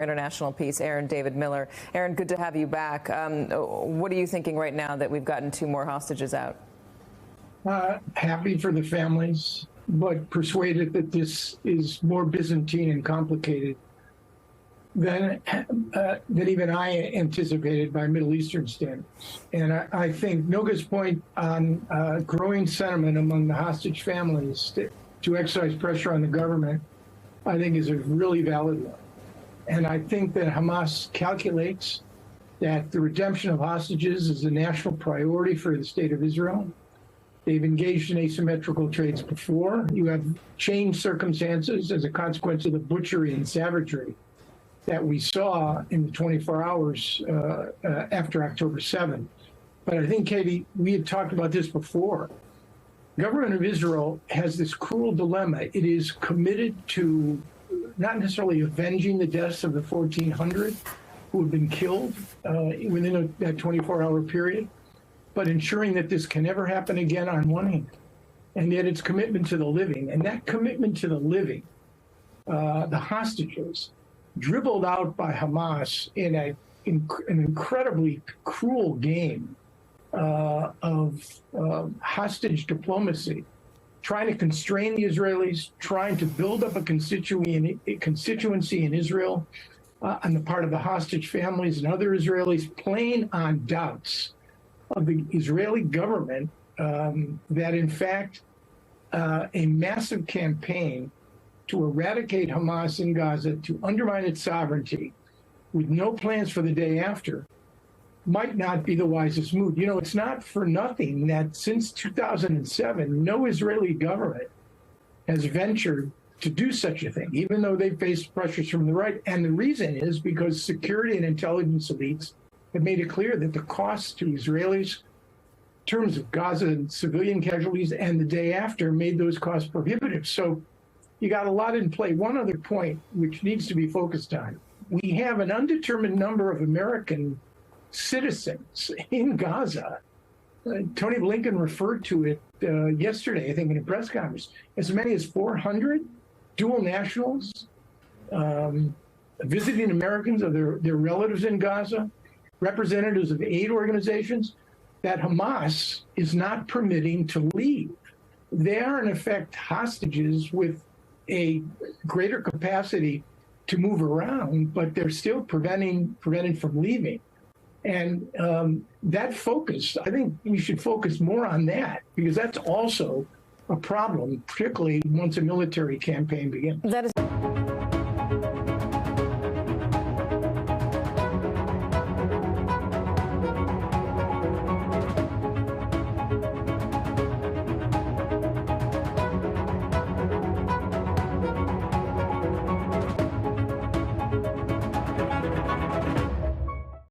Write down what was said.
International Peace, Aaron David Miller. Aaron, good to have you back. What are you thinking right now that we've gotten 2 more hostages out? Happy for the families, but persuaded that this is more Byzantine and complicated than even I anticipated by Middle Eastern standards. And I think Noga's point on growing sentiment among the hostage families to exercise pressure on the government, I think is a really valid one. And I think that Hamas calculates that the redemption of hostages is a national priority for the state of Israel. They've engaged in asymmetrical trades before. You have changed circumstances as a consequence of the butchery and savagery that we saw in the 24 hours after October 7th. But I think, Katie, we had talked about this before. The government of Israel has this cruel dilemma. It is committed to not necessarily avenging the deaths of the 1,400 who have been killed within that 24-hour period, but ensuring that this can never happen again on one hand. And yet its commitment to the living. And that commitment to the living, the hostages, dribbled out by Hamas in an incredibly cruel game of hostage diplomacy, trying to constrain the Israelis, trying to build up a constituency in Israel on the part of the hostage families and other Israelis, playing on doubts of the Israeli government that, in fact, a massive campaign to eradicate Hamas in Gaza, to undermine its sovereignty, with no plans for the day after, might not be the wisest move. You know, it's not for nothing that since 2007, no Israeli government has ventured to do such a thing, even though they faced pressures from the right. And the reason is because security and intelligence elites have made it clear that the costs to Israelis in terms of Gaza and civilian casualties and the day after made those costs prohibitive. So you got a lot in play. One other point which needs to be focused on. We have an undetermined number of American citizens in Gaza. Tony Blinken referred to it yesterday, I think, in a press conference. As many as 400 dual nationals, visiting Americans of their relatives in Gaza, representatives of aid organizations that Hamas is not permitting to leave. They are, in effect, hostages with a greater capacity to move around, but they're still prevented from leaving. And that focus, I think we should focus more on that, because that's also a problem, particularly once a military campaign begins. That is